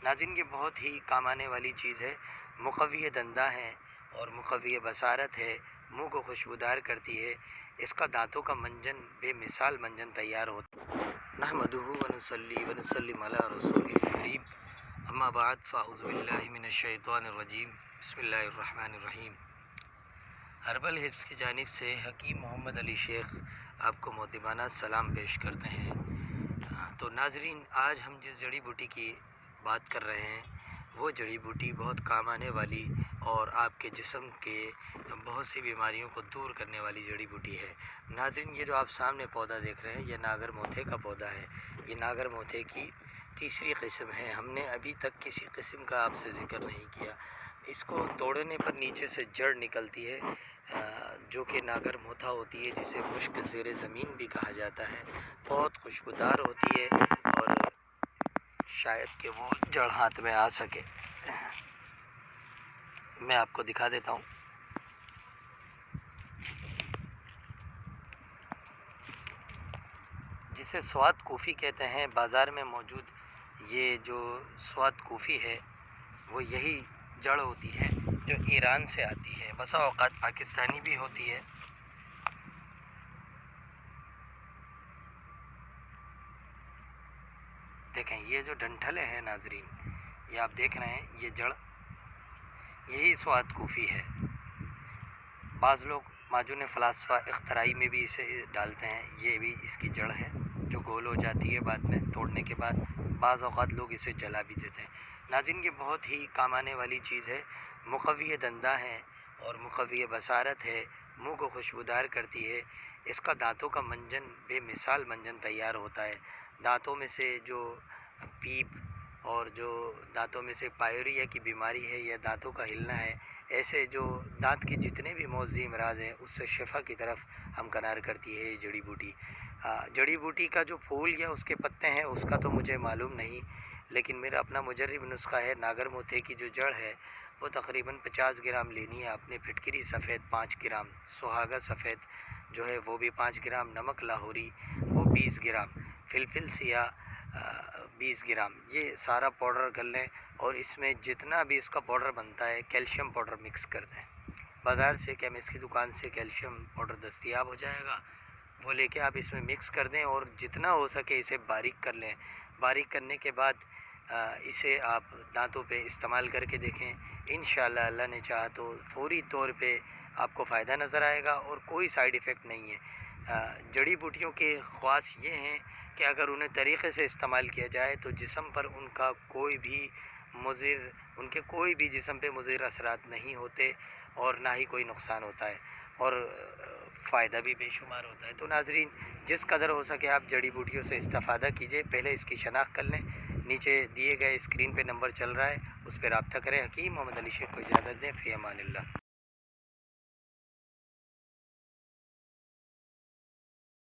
ناظرین یہ بہت ہی کام آنے والی چیز ہے، مقوی دندہ ہے اور مقوی بصارت ہے، منہ کو خوشبودار کرتی ہے، اس کا دانتوں کا منجن بے مثال منجن تیار ہوتا ہے۔ نحمدہ ونصلی ونسلم علی رسول الکریم، اما بعد فاعوذ باللہ من الشیطان الرجیم، بسم اللہ الرحمن الرحیم۔ ہربل ہبس کی جانب سے حکیم محمد علی شیخ آپ کو مؤدبانہ سلام پیش کرتے ہیں۔ تو ناظرین آج ہم جس جڑی بوٹی کی بات کر رہے ہیں وہ جڑی بوٹی بہت کام آنے والی اور آپ کے جسم کے بہت سی بیماریوں کو دور کرنے والی جڑی بوٹی ہے۔ ناظرین یہ جو آپ سامنے پودا دیکھ رہے ہیں یہ ناگر موتھے کا پودا ہے۔ یہ ناگر موتھے کی تیسری قسم ہے، ہم نے ابھی تک کسی قسم کا آپ سے ذکر نہیں کیا۔ اس کو توڑنے پر نیچے سے جڑ نکلتی ہے جو کہ ناگر موتھا ہوتی ہے، جسے مشک زیر زمین بھی کہا جاتا ہے، بہت خوشبودار ہوتی ہے اور شاید کہ وہ جڑ ہاتھ میں آ سکے۔ میں آپ کو دکھا دیتا ہوں۔ جسے سوات کوفی کہتے ہیں، بازار میں موجود یہ جو سوات کوفی ہے وہ یہی جڑ ہوتی ہے جو ایران سے آتی ہے، بسا اوقات پاکستانی بھی ہوتی ہے۔ دیکھیں یہ جو ڈنٹھلیں ہیں ناظرین، یہ آپ دیکھ رہے ہیں، یہ جڑ یہی سوات کوفی ہے۔ بعض لوگ معجون فلاسفہ اختراعی میں بھی اسے ڈالتے ہیں، یہ بھی اس کی جڑ ہے جو گول ہو جاتی ہے بعد میں توڑنے کے بعد۔ بعض اوقات لوگ اسے جلا بھی دیتے ہیں۔ ناظرین یہ بہت ہی کام آنے والی چیز ہے، مقوی دندہ ہے اور مقوی بصارت ہے، منہ کو خوشبودار کرتی ہے، اس کا دانتوں کا منجن بے مثال منجن تیار ہوتا ہے۔ دانتوں میں سے جو پیپ اور جو دانتوں میں سے پائوریا کی بیماری ہے یا دانتوں کا ہلنا ہے، ایسے جو دانت کے جتنے بھی موذی امراض ہیں اس سے شفا کی طرف ہمکنار کرتی ہے یہ جڑی بوٹی۔ جڑی بوٹی کا جو پھول یا اس کے پتے ہیں اس کا تو مجھے معلوم نہیں، لیکن میرا اپنا مجرب نسخہ ہے۔ ناگر موتھے کی جو جڑ ہے وہ تقریباً 50 گرام لینی ہے آپ نے، پھٹکری سفید 5 گرام، سہاگا سفید جو ہے وہ بھی 5 گرام، نمک لاہوری وہ 20 گرام، فلفل سیاہ 20 گرام، یہ سارا پاؤڈر کر لیں اور اس میں جتنا بھی اس کا پاؤڈر بنتا ہے کیلشیم پاؤڈر مکس کر دیں۔ بازار سے کیمسٹ کی دکان سے کیلشیم پاؤڈر دستیاب ہو جائے گا، وہ لے کے آپ اس میں مکس کر دیں اور جتنا ہو سکے اسے باریک کر لیں۔ باریک کرنے کے بعد اسے آپ دانتوں پہ استعمال کر کے دیکھیں، انشاءاللہ اللہ نے چاہا تو فوری طور پہ آپ کو فائدہ نظر آئے گا اور کوئی سائیڈ ایفیکٹ نہیں ہے۔ جڑی بوٹیوں کے خواص یہ ہیں کہ اگر انہیں طریقے سے استعمال کیا جائے تو جسم پر ان کا کوئی بھی مضر، ان کے کوئی بھی جسم پہ مضر اثرات نہیں ہوتے اور نہ ہی کوئی نقصان ہوتا ہے اور فائدہ بھی بے شمار ہوتا ہے۔ تو ناظرین جس قدر ہو سکے آپ جڑی بوٹیوں سے استفادہ کیجئے، پہلے اس کی شناخت کر لیں۔ نیچے دیے گئے اسکرین پہ نمبر چل رہا ہے، اس پہ رابطہ کریں۔ حکیم محمد علی شیخ کو اجازت دیں، فی امان اللہ۔